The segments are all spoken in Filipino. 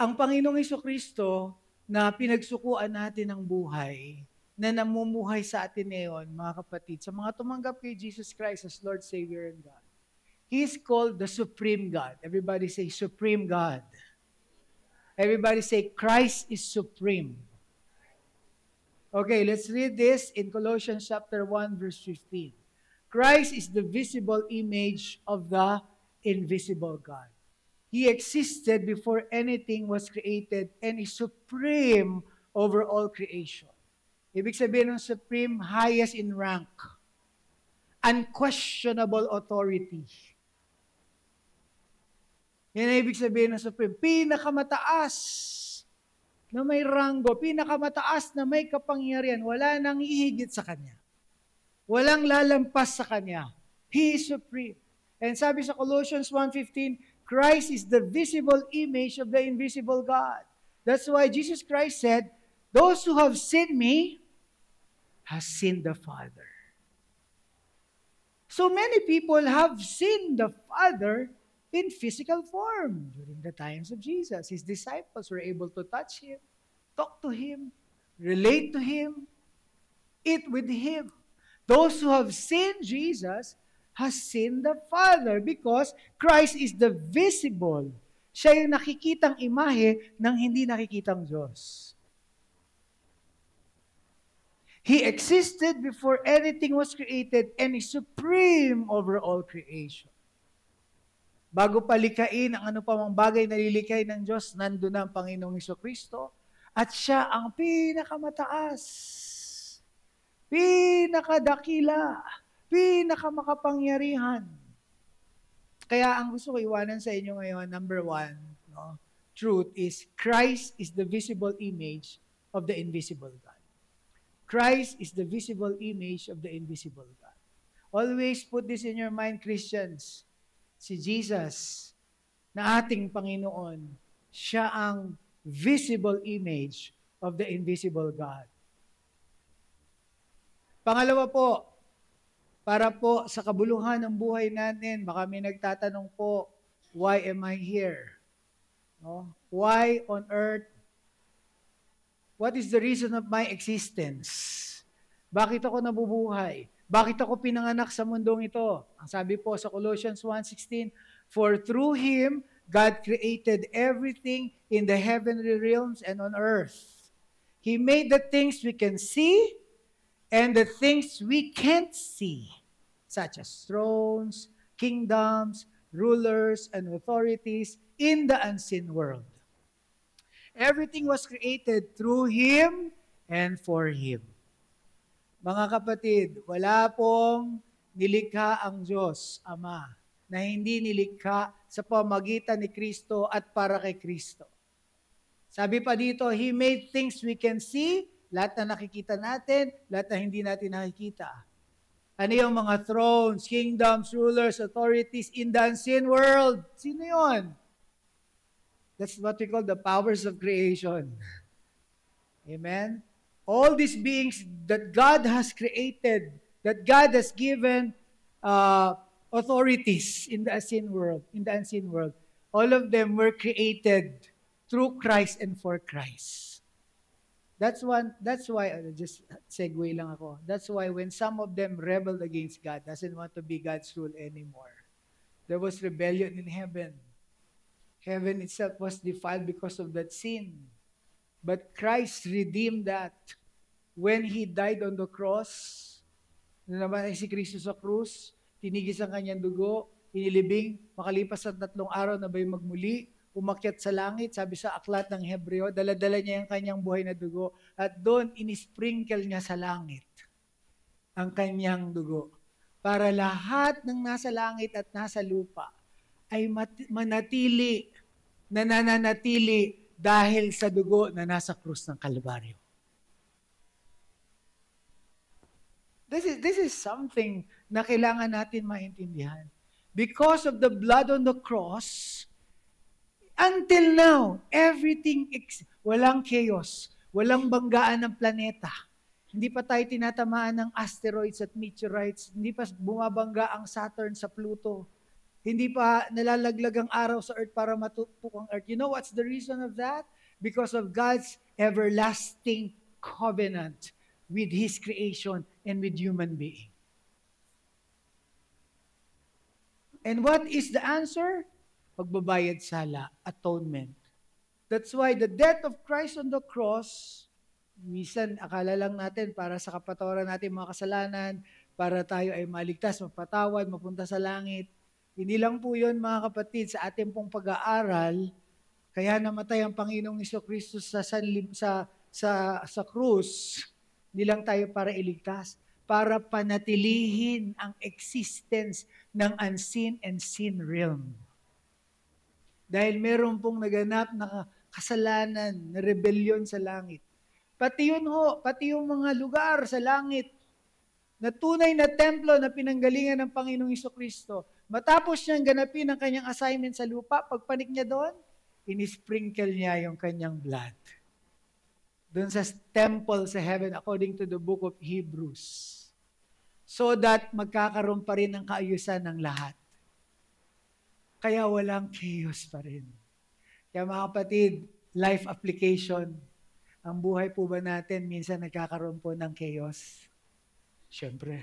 Ang Panginoong Jesucristo na pinagsukuan natin ng buhay, na namumuhay sa atin ngayon, mga kapatid, sa mga tumanggap kay Jesus Christ as Lord, Savior, and God, He is called the Supreme God. Everybody say, Supreme God. Everybody say, Christ is supreme. Okay, let's read this in Colossians chapter 1, verse 15. Christ is the visible image of the invisible God. He existed before anything was created and is supreme over all creation. Ibig sabihin ng supreme, highest in rank. Unquestionable authority. Yan ang ibig sabihin ng supreme. Pinakamataas na may ranggo, pinakamataas na may kapangyarihan. Wala nang ihigit sa Kanya. Walang lalampas sa Kanya. He is supreme. And sabi sa Colossians 1:15, Christ is the visible image of the invisible God. That's why Jesus Christ said, those who have seen me has seen the Father. So many people have seen the Father in physical form during the times of Jesus. His disciples were able to touch Him, talk to Him, relate to Him, eat with Him. Those who have seen Jesus has seen the Father because Christ is the visible. Siya yung nakikitang imahe ng hindi nakikitang Diyos. He existed before anything was created and is supreme over all creation. Bago palikain ang ano pa mang bagay na lilikay ng Diyos, nandun na ang Panginoong Jesucristo at siya ang pinakamataas, pinakadakila, pinakamakapangyarihan. Kaya ang gusto ko iwanan sa inyo ngayon, number 1, no, truth is Christ is the visible image of the invisible God. Christ is the visible image of the invisible God. Always put this in your mind, Christians. Si Jesus, na ating Panginoon, siya ang visible image of the invisible God. Pangalawa po, para po sa kabuluhan ng buhay natin, baka may nagtatanong po, why am I here? No? Why on earth? What is the reason of my existence? Bakit ako nabubuhay? Bakit ako pinanganak sa mundong ito? Ang sabi po sa Colossians 1:16, for through Him, God created everything in the heavenly realms and on earth. He made the things we can see and the things we can't see, such as thrones, kingdoms, rulers, and authorities in the unseen world. Everything was created through Him and for Him. Mga kapatid, wala pong nilikha ang Diyos, Ama, na hindi nilikha sa pamagitan ni Kristo at para kay Kristo. Sabi pa dito, He made things we can see, lahat na nakikita natin, lahat na hindi natin nakikita. Ano yung mga thrones, kingdoms, rulers, authorities in the unseen world? Sino yun? That's what we call the powers of creation. Amen? All these beings that God has created, that God has given authorities in the unseen world, all of them were created through Christ and for Christ. That's why, just segue lang ako. That's why when some of them rebelled against God, doesn't want to be God's rule anymore, there was rebellion in heaven. Heaven itself was defiled because of that sin. But Christ redeemed that. When He died on the cross, na namatay si Kristo sa krus, tinigis ang kanyang dugo, inilibing, makalipas sa 3 araw na ba'y magmuli, umakyat sa langit, sabi sa aklat ng Hebreo, dala-dala niya yung kanyang buhay na dugo, at doon inisprinkle niya sa langit ang kanyang dugo. Para lahat ng nasa langit at nasa lupa ay manatili, nananatili dahil sa dugo na nasa krus ng Kalbaryo. This is something na kailangan natin maintindihan. Because of the blood on the cross, until now, everything, walang chaos, walang banggaan ng planeta. Hindi pa tayo tinatamaan ng asteroids at meteorites, hindi pa bumabangga ang Saturn sa Pluto. Hindi pa nalalaglag ang araw sa earth para matupok ang earth. You know what's the reason of that? Because of God's everlasting covenant with His creation and with human being. And what is the answer? Pagbabayad sala, atonement. That's why the death of Christ on the cross, minsan akala lang natin para sa kapatawaran natin mga kasalanan, para tayo ay maligtas, mapatawad, mapunta sa langit. Hindi lang po yun mga kapatid, sa ating pong pag-aaral, kaya namatay ang Panginoong Jesucristo sa krus, hindi lang tayo para iligtas, para panatilihin ang existence ng unseen and seen realm. Dahil meron pong naganap na kasalanan, na rebellion sa langit. Pati yun ho, pati yung mga lugar sa langit, na tunay na templo na pinanggalingan ng Panginoong Jesucristo, matapos niyang ganapin ang kanyang assignment sa lupa, pagpanik niya doon, inisprinkle niya yung kanyang blood. Doon sa temple sa heaven according to the book of Hebrews. So that magkakaroon pa rin ng kaayusan ng lahat. Kaya walang chaos pa rin. Kaya mga kapatid, life application, ang buhay po ba natin minsan nagkakaroon po ng chaos? Siyempre.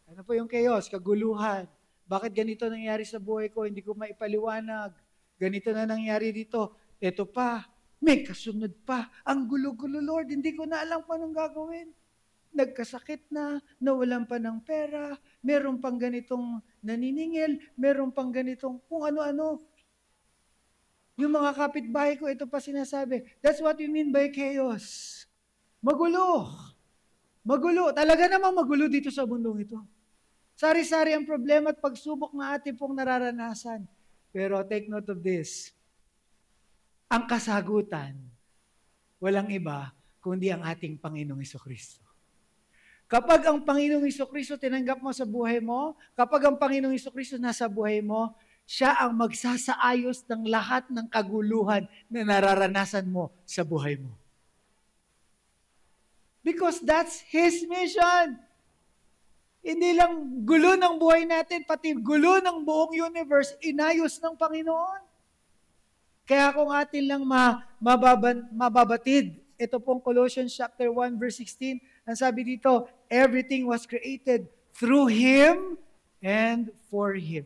Ano po yung chaos? Kaguluhan. Bakit ganito nangyari sa buhay ko? Hindi ko maipaliwanag. Ganito na nangyari dito. Ito pa, may kasunod pa. Ang gulo-gulo, Lord. Hindi ko na alam paano gagawin. Nagkasakit na, nawalan pa ng pera, meron pang ganitong naniningil, meron pang ganitong kung ano-ano. Yung mga kapitbahay ko, ito pa sinasabi. That's what we mean by chaos. Magulo. Magulo. Talaga namang magulo dito sa mundong ito. Sari-sari ang problema at pagsubok na ating pong nararanasan. Pero take note of this. Ang kasagutan, walang iba, kundi ang ating Panginoong Jesucristo. Kapag ang Panginoong Jesucristo tinanggap mo sa buhay mo, kapag ang Panginoong Jesucristo nasa buhay mo, siya ang magsasaayos ng lahat ng kaguluhan na nararanasan mo sa buhay mo. Because that's His mission. Hindi lang gulo ng buhay natin, pati gulo ng buong universe, inayos ng Panginoon. Kaya kung atin lang mababatid, ito pong Colossians chapter 1 verse 16, ang sabi dito, everything was created through Him and for Him.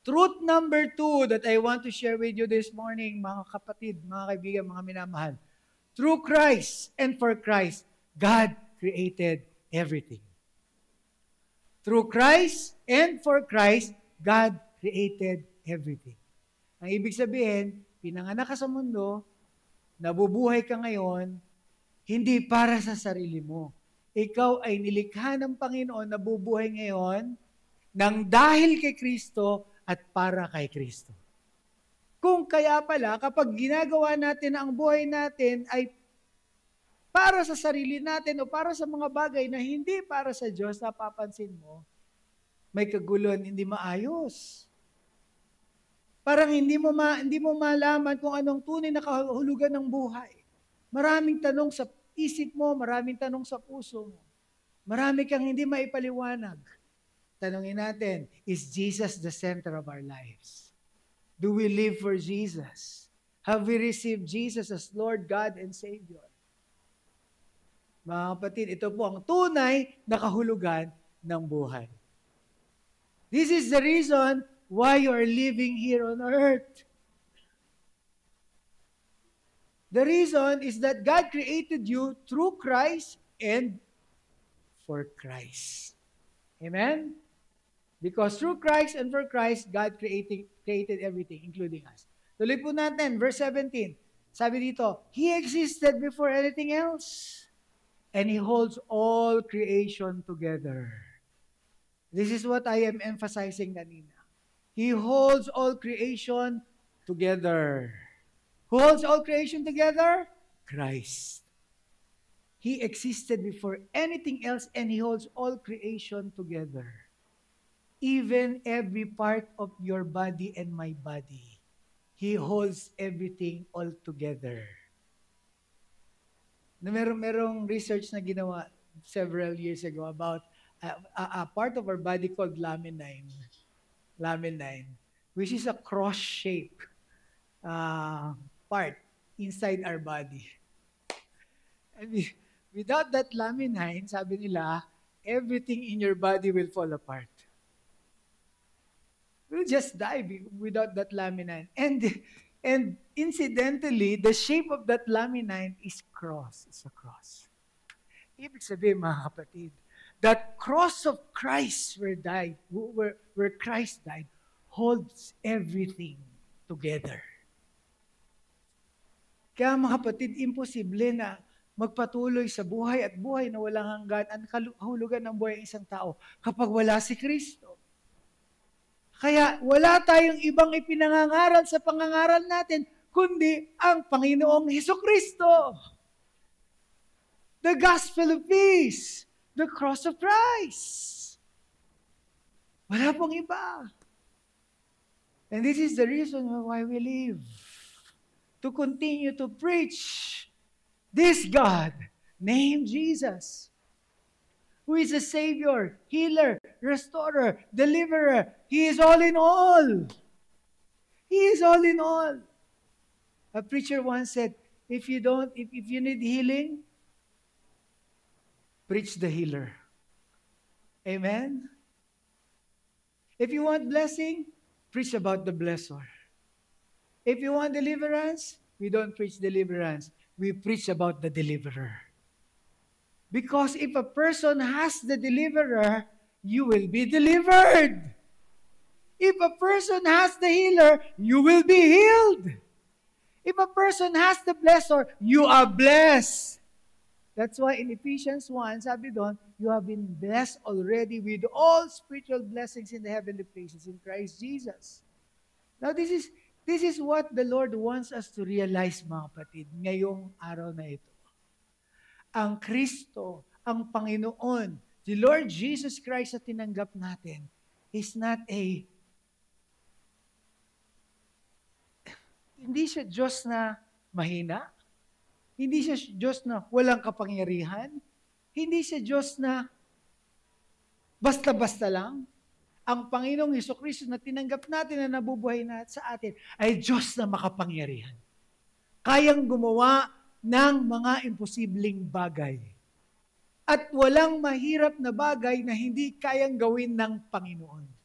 Truth number 2 that I want to share with you this morning, mga kapatid, mga kaibigan, mga minamahal. Through Christ and for Christ, God created everything. Through Christ and for Christ, God created everything. Ang ibig sabihin, pinanganak ka sa mundo, nabubuhay ka ngayon, hindi para sa sarili mo. Ikaw ay nilikha ng Panginoon, nabubuhay ngayon, nang dahil kay Kristo at para kay Kristo. Kung kaya pala, kapag ginagawa natin ang buhay natin ay para sa sarili natin o para sa mga bagay na hindi para sa Diyos, napapansin mo, may kaguluhan, hindi maayos. Parang hindi mo malaman kung anong tunay na kahulugan ng buhay. Maraming tanong sa isip mo, maraming tanong sa puso mo. Marami kang hindi maipaliwanag. Tanungin natin, is Jesus the center of our lives? Do we live for Jesus? Have we received Jesus as Lord, God, and Savior? Mga kapatid, ito po ang tunay na kahulugan ng buhay. This is the reason why you are living here on earth. The reason is that God created you through Christ and for Christ. Amen? Because through Christ and for Christ, God created everything, including us. Tuloy po natin, verse 17. Sabi dito, He existed before anything else, and He holds all creation together. This is what I am emphasizing kanina. He holds all creation together. Who holds all creation together? Christ. He existed before anything else, and He holds all creation together. Even every part of your body and my body. He holds everything all together. Merong research na ginawa several years ago about a part of our body called laminin. laminine, which is a cross-shaped part inside our body. And without that laminine, sabi nila, everything in your body will fall apart. We'll just die without that laminine. And incidentally, the shape of that laminine is cross. It's a cross. Ibig sabihin, mga kapatid, that cross of Christ where Christ died holds everything together. Kaya mga kapatid, imposible na magpatuloy sa buhay at buhay na walang hanggan ang kahulugan ng buhay ng isang tao kapag wala si Kristo. Kaya wala tayong ibang ipinangangaral sa pangangaral natin, kundi ang Panginoong Hesukristo. The gospel of peace. The cross of Christ. Wala pong iba. And this is the reason why we live. To continue to preach this God named Jesus, who is a Savior, healer, restorer, deliverer. He is all in all. He is all in all. A preacher once said, if you need healing, preach the healer. Amen? If you want blessing, preach about the blessor. If you want deliverance, we don't preach deliverance. We preach about the deliverer. Because if a person has the deliverer, you will be delivered. If a person has the healer, you will be healed. If a person has the blessor, you are blessed. That's why in Ephesians 1, sabi doon, you have been blessed already with all spiritual blessings in the heavenly places in Christ Jesus. Now this is what the Lord wants us to realize, mga kapatid, ngayong araw na ito. Ang Kristo, ang Panginoon, the Lord Jesus Christ na tinanggap natin, is not hindi siya Diyos na mahina. Hindi siya Diyos na walang kapangyarihan. Hindi siya Diyos na basta-basta lang. Ang Panginoong Hesukristo na tinanggap natin na nabubuhay na sa atin ay Diyos na makapangyarihan. Kayang gumawa ng mga imposibleng bagay. At walang mahirap na bagay na hindi kayang gawin ng Panginoon.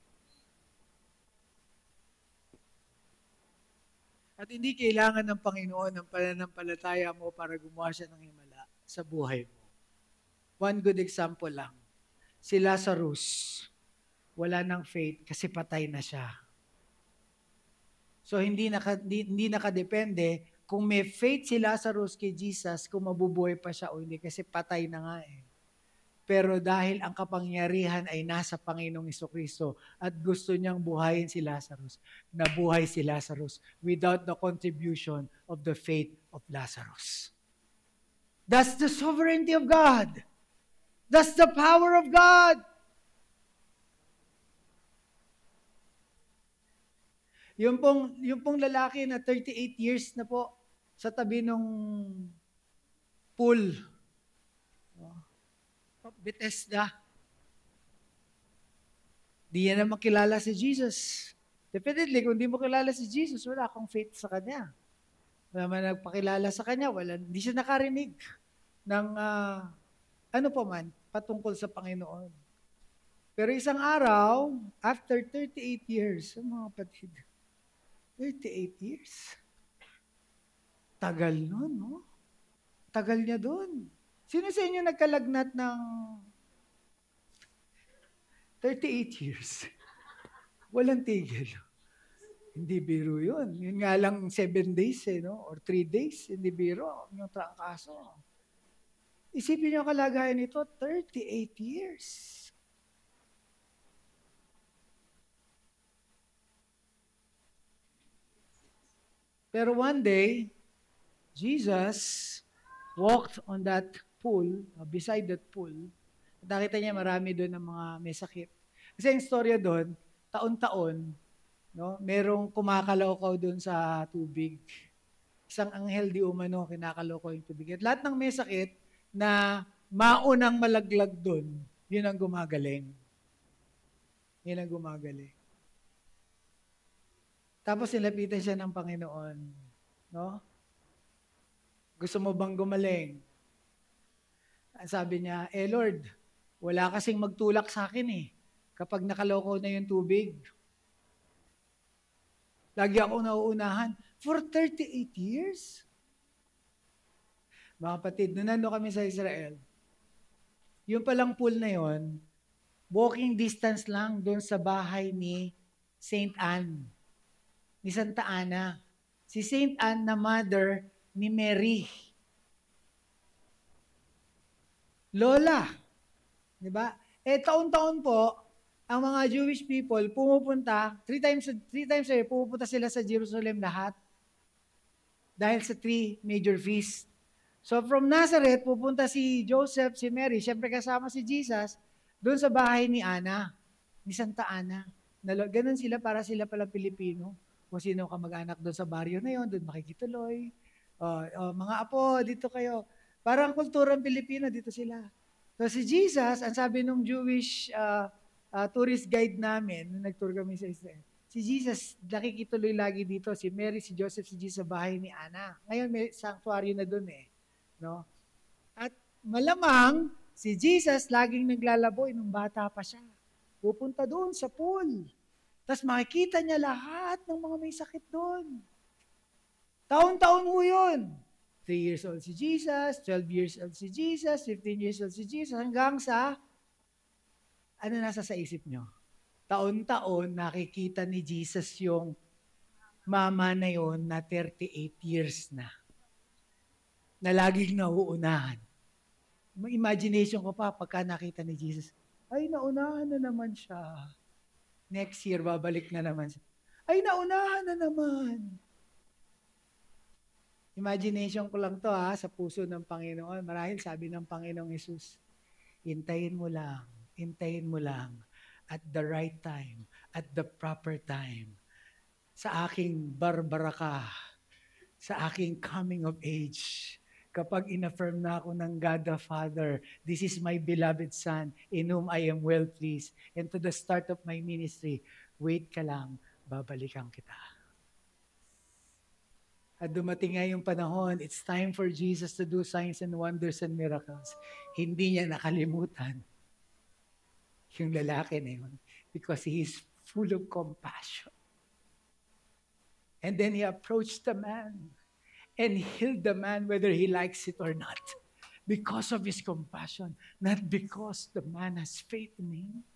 At hindi kailangan ng Panginoon ng pananampalataya mo para gumawa siya ng himala sa buhay mo. One good example lang. Si Lazarus, wala ng faith kasi patay na siya. So hindi nakadepende kung may faith si Lazarus kay Jesus kung mabubuhay pa siya o hindi kasi patay na nga eh. Pero dahil ang kapangyarihan ay nasa Panginoong Hesukristo at gusto niyang buhayin si Lazarus, nabuhay si Lazarus without the contribution of the faith of Lazarus. That's the sovereignty of God. That's the power of God. Yung pong lalaki na 38 years na po sa tabi ng pool. Bethesda. Di yan na makilala si Jesus. Definitely, kung di mo kilala si Jesus, wala akong faith sa Kanya. Wala man nagpakilala sa Kanya, hindi siya nakarinig ng ano pa man, patungkol sa Panginoon. Pero isang araw, after 38 years, mga kapatid, 38 years. Tagal nun, no? Tagal niya dun. Sino sa inyo nagkalagnat ng 38 years? Walang tigil. Hindi biro yun. Yun nga lang 7 days, no? Or 3 days. Hindi biro. Yung trangkaso. Isipin niyo kalagayan nito, 38 years. Pero one day, Jesus walked on that pool, beside that pool. Nakita niya marami doon ng mga may sakit. Kasi yung storya doon, taon-taon, no, merong kumakalaw-kaw doon sa tubig. Isang anghel di umano, kinakalaw-kaw yung tubig. At lahat ng may sakit na maunang malaglag doon, yun ang gumagaling. Yun ang gumagaling. Tapos nilapitan siya ng Panginoon. No? Gusto mo bang gumaling? Ang sabi niya, Lord, wala kasing magtulak sa akin eh. Kapag nakaloko na yung tubig. Lagi ako nauunahan. For 38 years? Mga kapatid, nung nando kami sa Israel, yung palang pool na yon, walking distance lang doon sa bahay ni Saint Anne, ni Santa Ana. Si Saint Anne na mother ni Mary. Lola. Di ba? Taon-taon po, ang mga Jewish people pumupunta, three times a year, pumupunta sila sa Jerusalem lahat. Dahil sa 3 major feasts. So from Nazareth, pupunta si Joseph, si Mary, syempre kasama si Jesus, doon sa bahay ni Ana, ni Santa Ana. Ganun sila para sila pala Pilipino. Kung sino ka mag-anak doon sa baryo na yon, doon makikituloy. Mga apo, dito kayo. Parang kulturang Pilipino, dito sila. So si Jesus, ang sabi ng Jewish tourist guide namin, nung nag-tour kami sa Israel, si Jesus, nakikituloy lagi dito. Si Mary, si Joseph, si Jesus sa bahay ni Ana. Ngayon may sanctuary na doon eh. No? At malamang, si Jesus laging naglalaboy nung bata pa siya. Pupunta doon sa pool. Tapos makikita niya lahat ng mga may sakit doon. Taon-taon ho yun. 3 years old si Jesus, 12 years old si Jesus, 15 years old si Jesus, hanggang sa, ano nasa sa isip nyo? Taon-taon nakikita ni Jesus yung mama na yon na 38 years na laging nauunahan. Imagination ko pa pagka nakita ni Jesus, ay naunahan na naman siya. Next year, babalik na naman siya. Ay naunahan na naman. Imagination ko lang to sa puso ng Panginoon. Marahil sabi ng Panginoong Jesus, hintayin mo lang at the right time, at the proper time, sa aking barbaraka, sa aking coming of age, kapag in-affirm na ako ng God the Father, this is my beloved Son, in whom I am well pleased, and to the start of my ministry, wait ka lang, babalikan kita. At dumating nga yung panahon, it's time for Jesus to do signs and wonders and miracles. Hindi niya nakalimutan yung lalaki na yun because he is full of compassion. And then he approached the man and healed the man whether he likes it or not because of his compassion, not because the man has faith in him.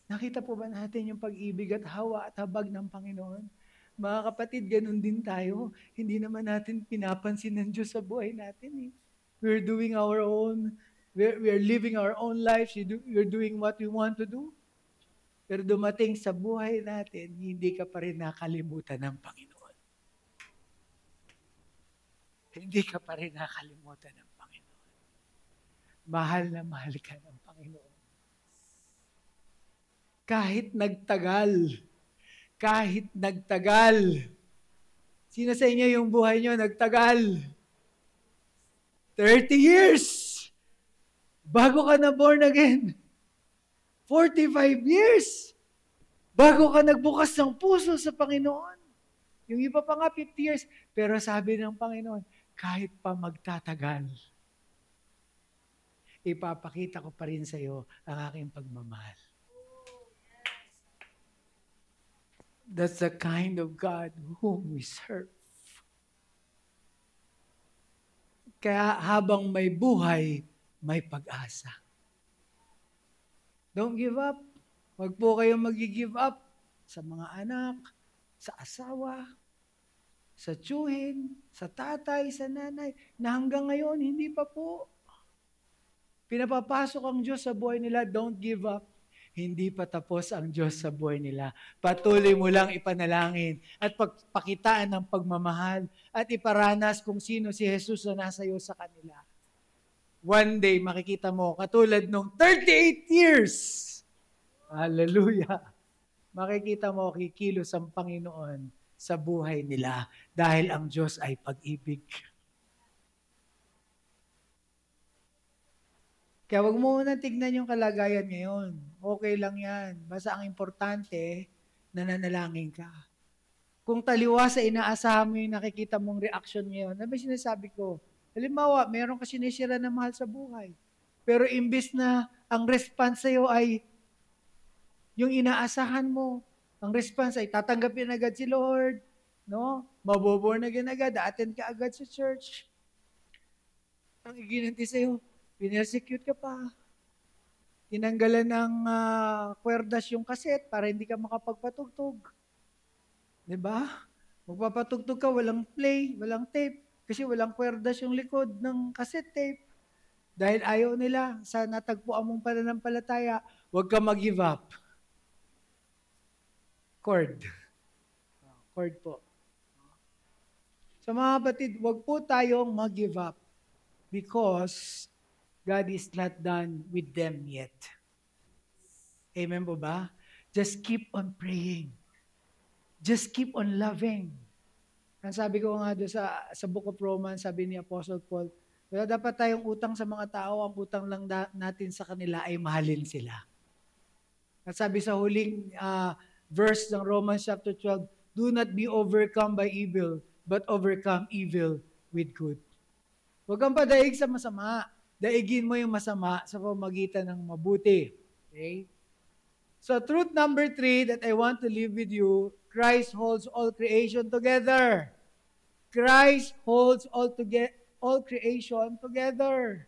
Nakita po ba natin yung pag-ibig at hawa at habag ng Panginoon? Mga kapatid, ganun din tayo. Hindi naman natin pinapansin ng Diyos sa buhay natin. We're doing our own, we're living our own lives, we're doing what we want to do. Pero dumating sa buhay natin, hindi ka pa rin nakalimutan ng Panginoon. Hindi ka pa rin nakalimutan ng Panginoon. Mahal na mahal ka ng Panginoon. Kahit nagtagal, sino sa inyo yung buhay nyo nagtagal? 30 years! Bago ka na born again. 45 years! Bago ka nagbukas ng puso sa Panginoon. Yung iba pa nga 50 years. Pero sabi ng Panginoon, kahit pa magtatagal, ipapakita ko pa rin sa iyo ang aking pagmamahal. That's the kind of God whom we serve. Kaya habang may buhay, may pag-asa. Don't give up. Huwag po kayong mag-give up sa mga anak, sa asawa, sa tiyuhin, sa tatay, sa nanay, na hanggang ngayon, hindi pa po. Pinapapasok ang Diyos sa buhay nila, don't give up. Hindi pa tapos ang Diyos sa buhay nila. Patuloy mo lang ipanalangin at pagpakitaan ng pagmamahal at iparanas kung sino si Jesus na nasa iyo sa kanila. One day, makikita mo, katulad nung 38 years, hallelujah, makikita mo, kikilos ang Panginoon sa buhay nila dahil ang Diyos ay pag-ibig. Kaya wag mo muna tignan yung kalagayan ngayon. Okay lang yan. Basta ang importante, nananalangin ka. Kung taliwa sa inaasahan mo yung nakikita mong reaction ngayon, ano ba sinasabi ko? Halimbawa, meron ka sinisira na mahal sa buhay. Pero imbis na ang response sa'yo ay yung inaasahan mo, ang response ay tatanggapin agad si Lord, no? Maboborn again agad, attend ka agad sa church. Ang iginanti sa'yo, pinersecute ka pa. Tinanggalan ng kwerdas yung kaset para hindi ka makapagpatugtog. Diba? Magpapatugtog ka, walang play, walang tape, kasi walang kwerdas yung likod ng cassette tape. Dahil ayaw nila sa natagpuan mong pananampalataya, huwag ka mag-give up. Chord. Chord po. So mga kapatid, huwag po tayong mag-give up because God is not done with them yet. Amen po ba? Just keep on praying. Just keep on loving. Ang sabi ko nga doon sa Book of Romans, sabi ni Apostle Paul, wala dapat tayong utang sa mga tao, ang utang lang natin sa kanila ay mahalin sila. At sabi sa huling verse ng Romans chapter 12, do not be overcome by evil, but overcome evil with good. Huwag kang padaig sa masama. Daigin mo yung masama sa pamagitan ng mabuti. Okay? So truth number 3 that I want to leave with you, Christ holds all creation together. Christ holds all creation together.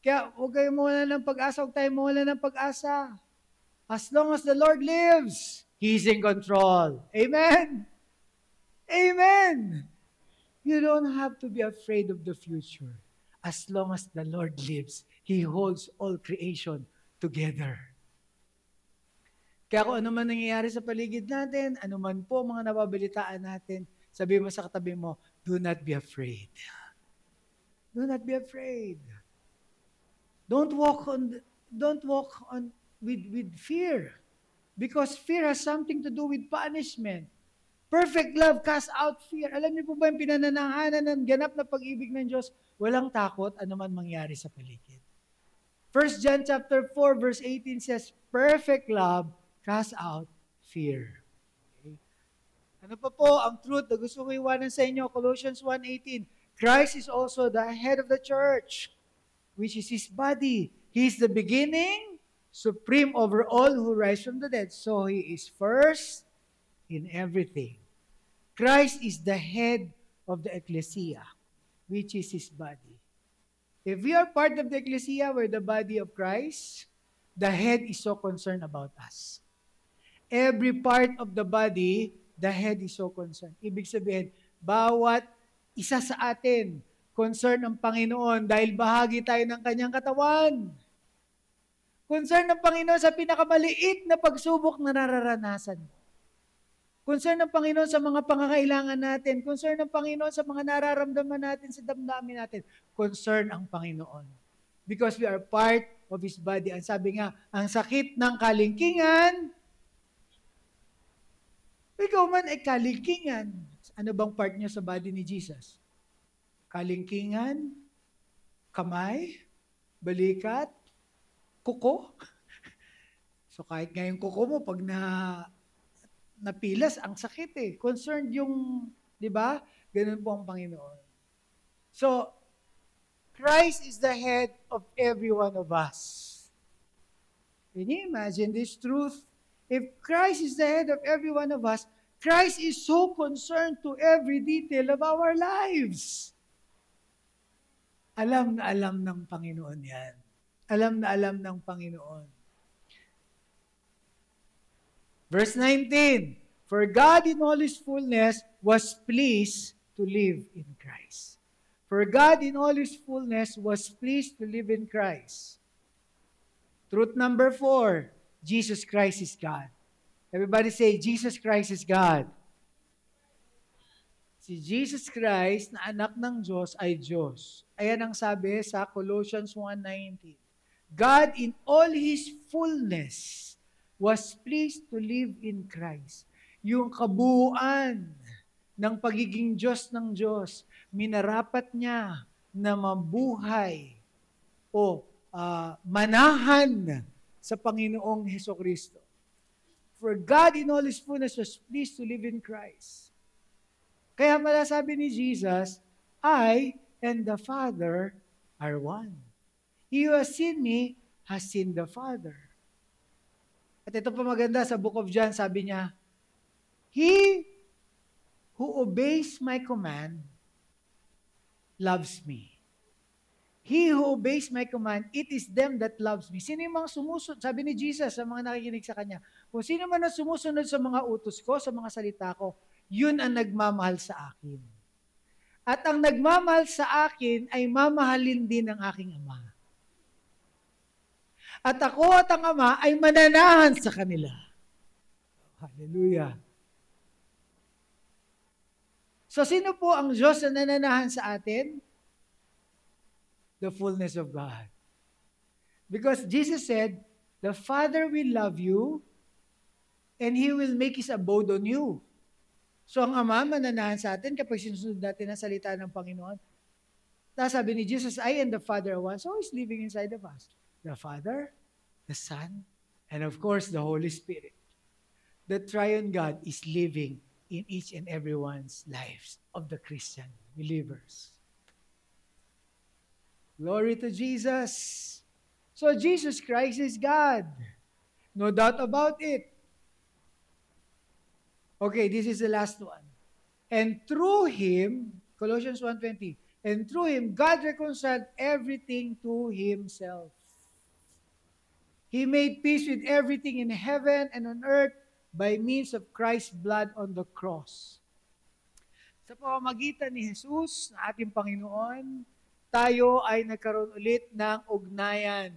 Kaya huwag kayo mawala ng pag-asa, huwag tayo mawala ng pag-asa. As long as the Lord lives, He's in control. Amen? Amen! You don't have to be afraid of the future. As long as the Lord lives, He holds all creation together. Kaya kung ano man nangyayari sa paligid natin, ano man po mga nababalitaan natin, sabi mo sa katabi mo, do not be afraid. Do not be afraid. Don't walk on with fear. Because fear has something to do with punishment. Perfect love casts out fear. Alam niyo po ba yung pinananahanan ng ganap na pag-ibig ng Diyos? Walang takot anuman mangyari sa paligid. 1 John chapter 4 verse 18 says, perfect love casts out fear. Okay. Ano pa po ang truth na gusto ko iwanan sa inyo? Colossians 1:18. Christ is also the head of the church, which is His body. He is the beginning, supreme over all who rise from the dead. So He is first in everything. Christ is the head of the ecclesia, which is His body. If we are part of the ecclesia, we're the body of Christ, the head is so concerned about us. Every part of the body, the head is so concerned. Ibig sabihin, bawat isa sa atin, concern ng Panginoon dahil bahagi tayo ng Kanyang katawan. Concern ng Panginoon sa pinakamaliit na pagsubok na nararanasan mo. Concern ng Panginoon sa mga pangangailangan natin. Concern ng Panginoon sa mga nararamdaman natin, sa damdamin natin. Concern ang Panginoon. Because we are part of His body. Ang sabi nga, ang sakit ng kalingkingan, ikaw man ay kalingkingan. Ano bang part niya sa body ni Jesus? Kalingkingan, kamay, balikat, kuko. So kahit nga yung kuko mo, pag napilas, ang sakit eh. Concerned yung, di ba? Ganun po ang Panginoon. So, Christ is the head of every one of us. Can you imagine this truth? If Christ is the head of every one of us, Christ is so concerned to every detail of our lives. Alam na alam ng Panginoon yan. Alam na alam ng Panginoon. Verse 19, for God in all His fullness was pleased to live in Christ. For God in all His fullness was pleased to live in Christ. Truth number 4, Jesus Christ is God. Everybody say, Jesus Christ is God. Si Jesus Christ na anak ng Diyos ay Diyos. Ayan ang sabi sa Colossians 1:19. God in all His fullness was pleased to live in Christ. Yung kabuuan ng pagiging Diyos ng Diyos, minarapat niya na mabuhay o manahan sa Panginoong Hesukristo. For God in all His fullness was pleased to live in Christ. Kaya pala sabi ni Jesus, I and the Father are one. He who has seen me has seen the Father. At ito pa maganda sa Book of John, sabi niya, He who obeys my command loves me. He who obeys my command, it is them that loves me. Sino yung mga sumusunod? Sabi ni Jesus sa mga nakikinig sa Kanya, kung sino man ang sumusunod sa mga utos ko, sa mga salita ko, yun ang nagmamahal sa akin. At ang nagmamahal sa akin ay mamahalin din ng aking Ama. At ako at ang Ama ay mananahan sa kanila. Hallelujah. So, sino po ang Diyos na nananahan sa atin? The fullness of God. Because Jesus said, the Father will love you and He will make His abode on you. So, ang Ama mananahan sa atin kapag sinusunod natin ang salita ng Panginoon. Tapos sabi ni Jesus, I and the Father are one. So, He's living inside of us. The Father, the Son, and of course, the Holy Spirit. The triune God is living in each and everyone's lives of the Christian believers. Glory to Jesus. So, Jesus Christ is God. No doubt about it. Okay, this is the last one. And through Him, Colossians 1:20, and through Him, God reconciled everything to Himself. He made peace with everything in heaven and on earth by means of Christ's blood on the cross. Sa pamamagitan ni Jesus, na ating Panginoon, tayo ay nagkaroon ulit ng ugnayan.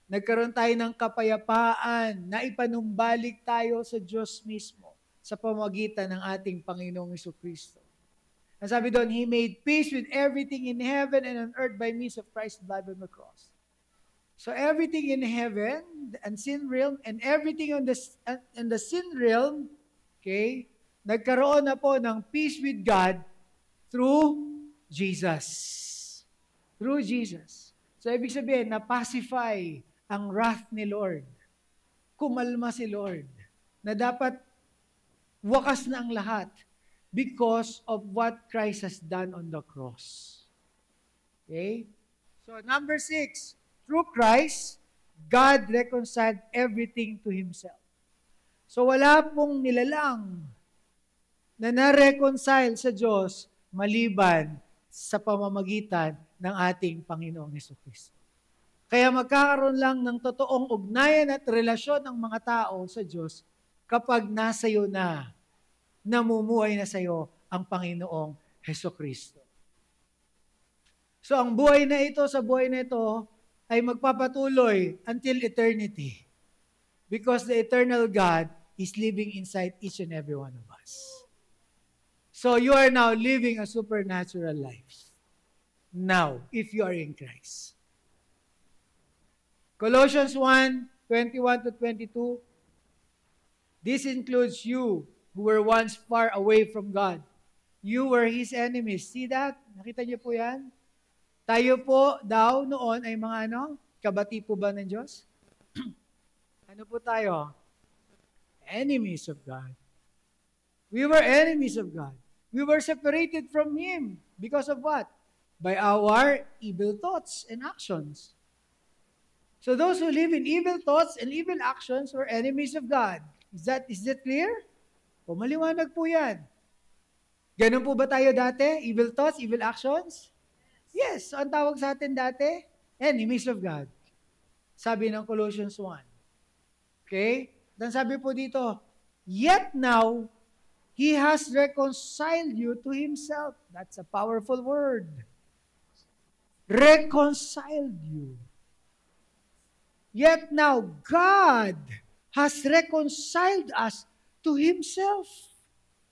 Nagkaroon tayo ng kapayapaan na ipanumbalik tayo sa Diyos mismo sa pamamagitan ng ating Panginoong Jesucristo. Ang sabi doon, He made peace with everything in heaven and on earth by means of Christ's blood on the cross. So everything in heaven, the unseen realm, and everything in the sin realm, okay, nagkaroon na po ng peace with God through Jesus. Through Jesus. So ibig sabihin, na-pacify ang wrath ni Lord. Kumalma si Lord. Na dapat wakas na ang lahat because of what Christ has done on the cross. Okay? So number 6, through Christ, God reconciled everything to Himself. So wala pong nilalang na na-reconcile sa Diyos maliban sa pamamagitan ng ating Panginoong Jesucristo. Kaya magkakaroon lang ng totoong ugnayan at relasyon ng mga tao sa Diyos kapag nasa iyo na, namumuhay na sa iyo ang Panginoong Jesucristo. So ang buhay na ito, sa buhay na ito, ay magpapatuloy until eternity. Because the eternal God is living inside each and every one of us. So you are now living a supernatural life. Now, if you are in Christ. Colossians 1:21 to 22. This includes you who were once far away from God. You were His enemies. See that? Nakita niyo po yan? Tayo po daw noon ay mga kabati po ba ng Diyos? Ano po tayo? Enemies of God. We were enemies of God. We were separated from Him. Because of what? By our evil thoughts and actions. So those who live in evil thoughts and evil actions were enemies of God. Is that clear? O maliwanag po yan. Ganun po ba tayo dati? Evil thoughts, evil actions? Yes. So ang tawag sa atin dati? Enemies of God. Sabi ng Colossians 1. Okay? Then sabi po dito, yet now, He has reconciled you to Himself. That's a powerful word. Reconciled you. Yet now, God has reconciled us to Himself.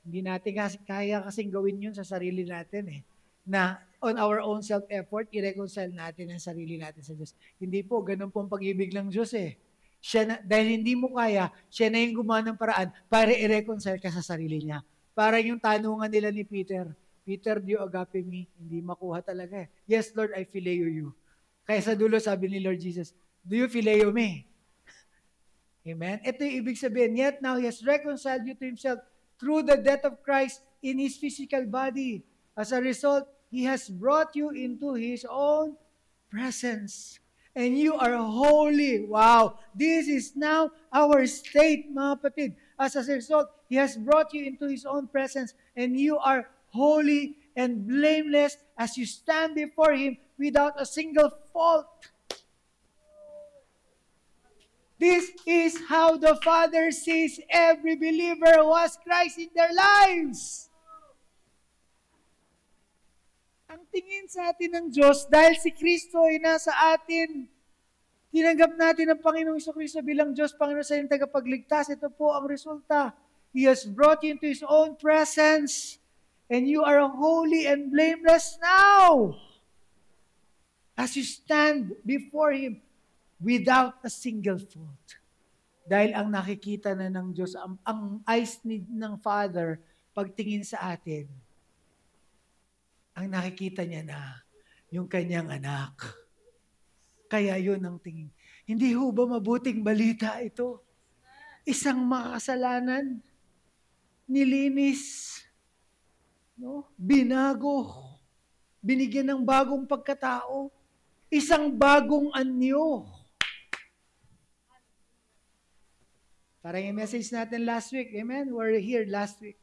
Hindi natin kaya kasing gawin yun sa sarili natin na on our own self-effort, i-reconcile natin ang sarili natin sa Diyos. Hindi po, ganun po ang pag-ibig ng Diyos Siya na, dahil hindi mo kaya, siya na yung gumawa ng paraan para i-reconcile ka sa sarili niya. Para yung tanungan nila ni Peter, Peter, do you agape me? Hindi makuha talaga Yes, Lord, I phileo you. Kaya sa dulo sabi ni Lord Jesus, do you phileo me? Amen? Ito yung ibig sabihin. Yet now He has reconciled you to Himself through the death of Christ in His physical body. As a result, He has brought you into His own presence. And you are holy. Wow! This is now our state, mga kapatid. As a result, He has brought you into His own presence. And you are holy and blameless as you stand before Him without a single fault. This is how the Father sees every believer who has Christ in their lives. Ang tingin sa atin ng Diyos, dahil si Kristo ay nasa atin, tinanggap natin ang Panginoong Kristo bilang Diyos, Panginoon sa iyong tagapagligtas. Ito po ang resulta. He has brought you into His own presence, and you are holy and blameless now as you stand before Him without a single fault. Dahil ang nakikita na ng Diyos, ang eyes ng Father, pagtingin sa atin, ang nakikita niya na yung kanyang anak. Kaya yun ang tingin. Hindi ho ba mabuting balita ito? Isang makasalanan, nilinis, no? Binago, binigyan ng bagong pagkatao, isang bagong anyo. Parang yung message natin last week, amen? We're here last week.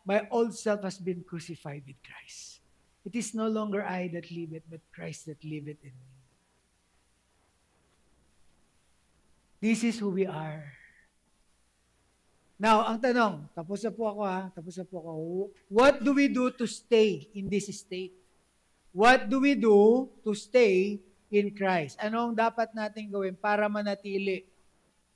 My old self has been crucified with Christ. It is no longer I that liveth, but Christ that liveth in me. This is who we are. Now, ang tanong, tapos na po ako tapos na po ako. What do we do to stay in this state? What do we do to stay in Christ? Anong dapat natin gawin para manatili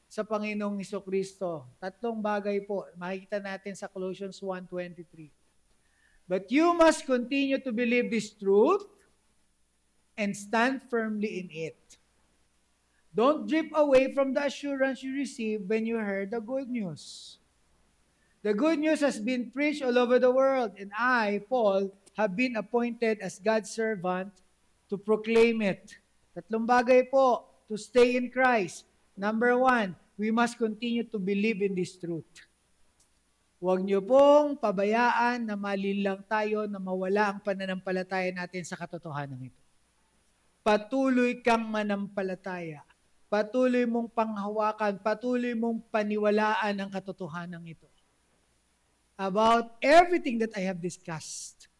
sa Panginoong Jesucristo? Tatlong bagay po. Makikita natin sa Colossians 1:23. But you must continue to believe this truth and stand firmly in it. Don't drift away from the assurance you received when you heard the good news. The good news has been preached all over the world, and I, Paul, have been appointed as God's servant to proclaim it. Tatlong bagay po to stay in Christ. Number 1, we must continue to believe in this truth. Huwag niyo pong pabayaan na malilang tayo na mawala ang pananampalataya natin sa katotohanan ito. Patuloy kang manampalataya. Patuloy mong panghawakan. Patuloy mong paniwalaan ang katotohanan ito. About everything that I have discussed.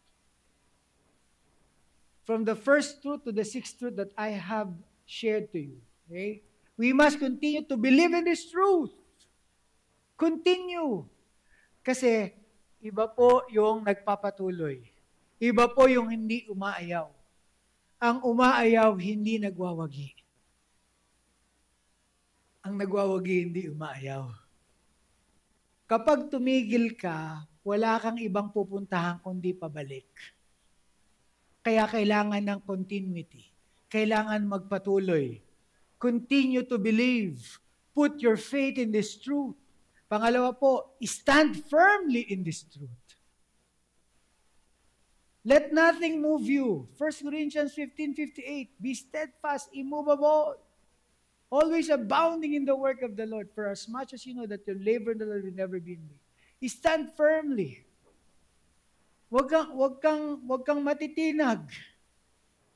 From the first truth to the sixth truth that I have shared to you. Okay? We must continue to believe in this truth. Continue. Kasi iba po yung nagpapatuloy. Iba po yung hindi umaayaw. Ang umaayaw, hindi nagwawagi. Ang nagwawagi, hindi umaayaw. Kapag tumigil ka, wala kang ibang pupuntahan kundi pabalik. Kaya kailangan ng continuity. Kailangan magpatuloy. Continue to believe. Put your faith in this truth. Pangalawa po, stand firmly in this truth. Let nothing move you. 1 Corinthians 15:58. Be steadfast, immovable, always abounding in the work of the Lord, for as much as you know that your labor in the Lord will never be in vain. Stand firmly. Wag kang matitinag.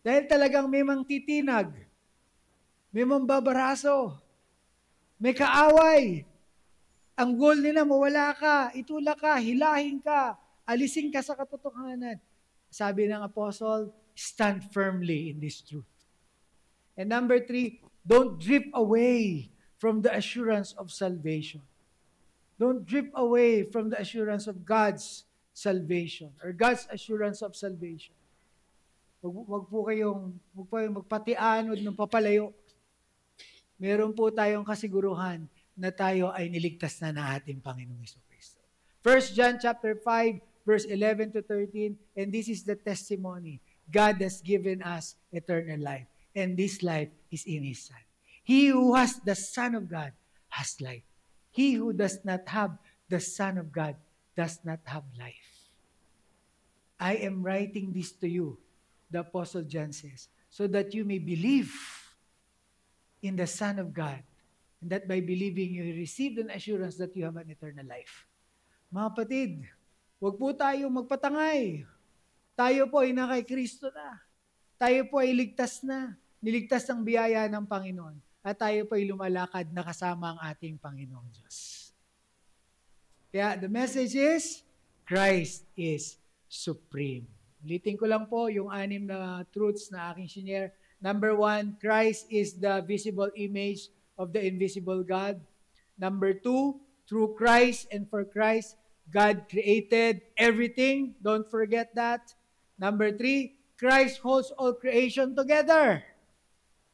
Dahil talagang may mang titinag. May mambabaraso. May kaaway. Ang goal nila, mawala ka, itulak ka, hilahin ka, alisin ka sa katotohanan. Sabi ng apostle, stand firmly in this truth. And number 3, don't drift away from the assurance of salvation. Don't drift away from the assurance of God's salvation or God's assurance of salvation. Wag po kayong magpatianod ng papalayo. Meron po tayong kasiguruhan na tayo ay niligtas na ng ating Panginoong Jesucristo. 1 John chapter 5, verse 11 to 13, and this is the testimony. God has given us eternal life, and this life is in His Son. He who has the Son of God has life. He who does not have the Son of God does not have life. I am writing this to you, the Apostle John says, so that you may believe in the Son of God And that by believing you received an assurance that you have an eternal life. Mga kapatid, huwag po tayo magpatangay. Tayo po ay na kay Kristo na. Tayo po ay ligtas na. Niligtas ng biyaya ng Panginoon. At tayo po ay lumalakad na kasama ang ating Panginoong Diyos. Kaya the message is, Christ is supreme. Ulitin ko lang po yung 6 na truths na aking shinare. Number 1, Christ is the visible image of the invisible God. Number 2, through Christ and for Christ, God created everything. Don't forget that. Number 3, Christ holds all creation together.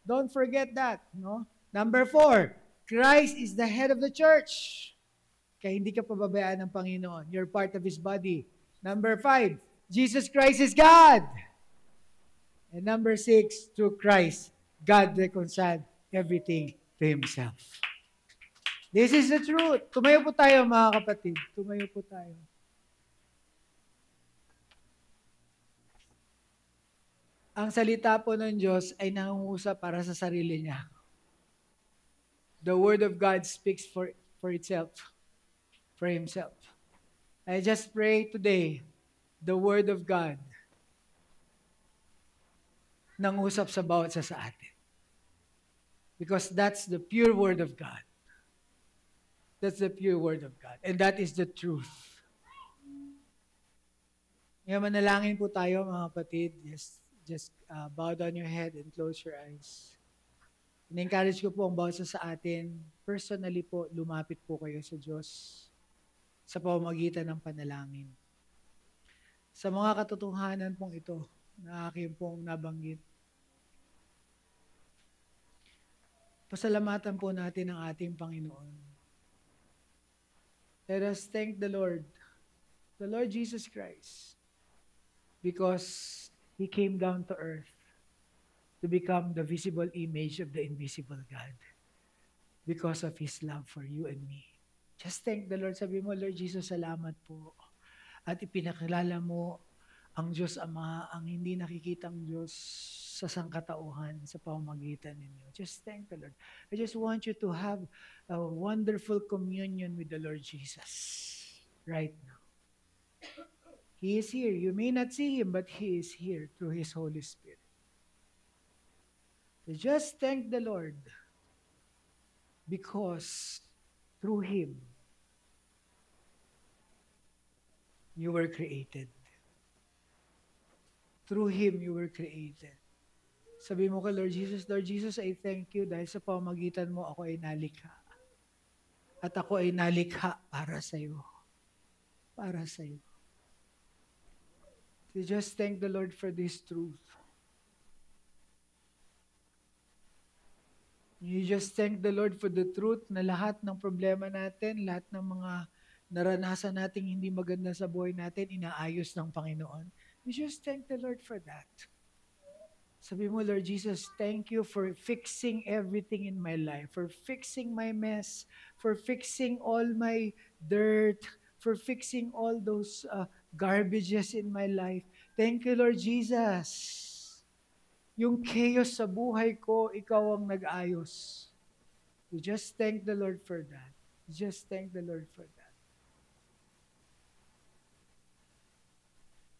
Don't forget that. No? Number 4, Christ is the head of the church. Kaya hindi ka pababayaan ng Panginoon. You're part of His body. Number 5, Jesus Christ is God. And number 6, through Christ, God reconciled everything to Himself. This is the truth. Tumayo po tayo, mga kapatid. Tumayo po tayo. Ang salita po ng Diyos ay nangungusap para sa sarili niya. The Word of God speaks for itself, for Himself. I just pray today, the Word of God nangusap sa bawat isa sa atin. Because that's the pure Word of God. That's the pure Word of God. And that is the truth. Ngayon, manalangin po tayo, mga kapatid. Just bow down your head and close your eyes. In-encourage ko po ang bawat isa sa atin, personally po, lumapit po kayo sa Diyos sa pamamagitan ng panalangin. Sa mga katotohanan pong ito na aking pong nabanggit, pasalamatan po natin ang ating Panginoon. Let us thank the Lord Jesus Christ, because He came down to earth to become the visible image of the invisible God because of His love for you and me. Just thank the Lord. Sabi mo, Lord Jesus, salamat po. At ipinakilala mo ang Diyos Ama, ang hindi nakikitang Diyos sa sangkatauhan sa pamamagitan ninyo. Just thank the Lord. I just want you to have a wonderful communion with the Lord Jesus right now. He is here. You may not see Him, but He is here through His Holy Spirit. So just thank the Lord because through Him, you were created. Through Him, you were created. Sabi mo kay Lord Jesus, I thank you dahil sa pamamagitan mo ako ay nalikha. At ako ay nalikha para sa iyo. Para sa iyo. So just thank the Lord for this truth. You just thank the Lord for the truth na lahat ng problema natin, lahat ng mga naranasan nating hindi maganda sa buhay natin, inaayos ng Panginoon. You just thank the Lord for that. Sabi mo, Lord Jesus, thank you for fixing everything in my life, for fixing my mess, for fixing all my dirt, for fixing all those garbages in my life. Thank you, Lord Jesus. Yung chaos sa buhay ko, ikaw ang nag-ayos. You just thank the Lord for that. You just thank the Lord for that.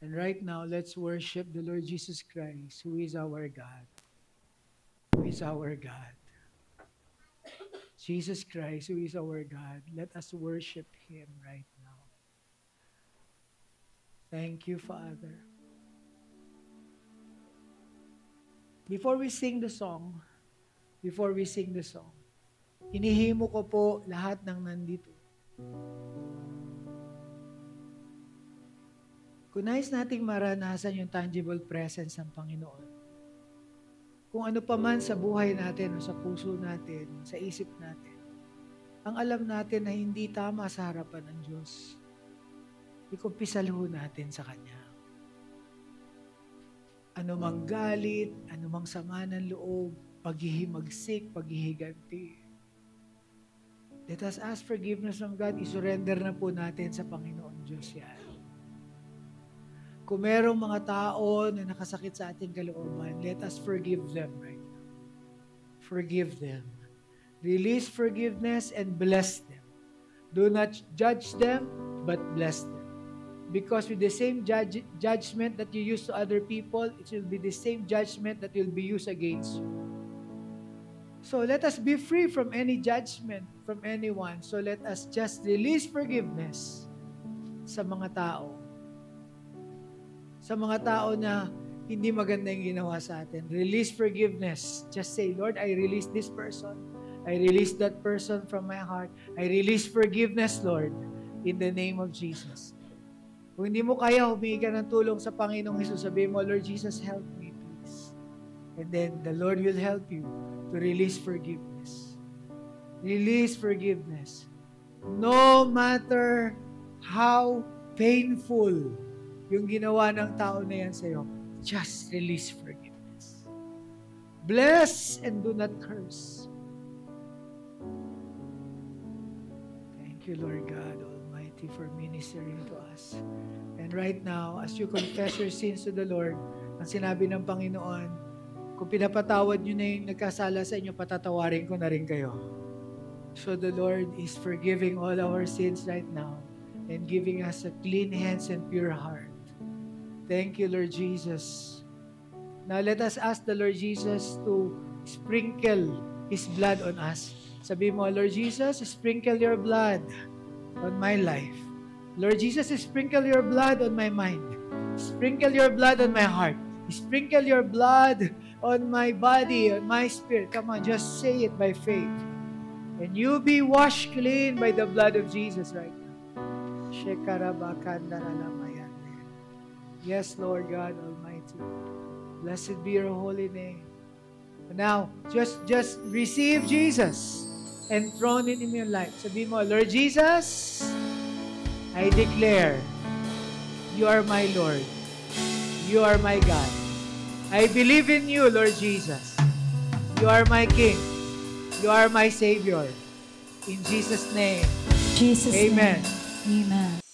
And right now, let's worship the Lord Jesus Christ, who is our God. Who is our God. Jesus Christ, who is our God. Let us worship Him right now. Thank you, Father. Before we sing the song, hinihimo ko po lahat ng nandito. Kung nais nating maranasan yung tangible presence ng Panginoon, kung ano pa man sa buhay natin o sa puso natin, sa isip natin, ang alam natin na hindi tama sa harapan ng Diyos, ikumpisalho natin sa Kanya. Ano mang galit, ano mang sama ng loob, paghihimagsik, paghihiganti. Let us ask forgiveness from God. I-surrender na po natin sa Panginoon Diyos yan. Kung merong mga tao na nakasakit sa ating kalooban, let us forgive them right now. Forgive them. Release forgiveness and bless them. Do not judge them, but bless them. Because with the same judgment that you use to other people, it will be the same judgment that will be used against you. So let us be free from any judgment from anyone. So let us just release forgiveness sa mga tao. Sa mga tao na hindi maganda yung ginawa sa atin. Release forgiveness. Just say, Lord, I release this person. I release that person from my heart. I release forgiveness, Lord, in the name of Jesus. Kung hindi mo kaya, humingi ka ng tulong sa Panginoong Hesus. Sabihin mo, Lord Jesus, help me, please. And then the Lord will help you to release forgiveness. Release forgiveness. No matter how painful yung ginawa ng tao na yan sa'yo, just release forgiveness. Bless and do not curse. Thank you, Lord God Almighty, for ministering to us. And right now, as you confess your sins to the Lord, ang sinabi ng Panginoon, kung pinapatawad nyo na yung nagkasala sa inyo, patatawarin ko na rin kayo. So the Lord is forgiving all our sins right now and giving us a clean hands and pure heart. Thank you, Lord Jesus. Now let us ask the Lord Jesus to sprinkle His blood on us. Sabi mo, Lord Jesus, sprinkle your blood on my life. Lord Jesus, sprinkle your blood on my mind. Sprinkle your blood on my heart. Sprinkle your blood on my body, on my spirit. Come on, just say it by faith. And you be washed clean by the blood of Jesus right now. Yes, Lord God Almighty. Blessed be your holy name. Now, just receive Jesus and throne it in your life. Sabi mo, Lord Jesus, I declare, you are my Lord. You are my God. I believe in you, Lord Jesus. You are my King. You are my Savior. In Jesus' name. Jesus' Amen. name. Amen.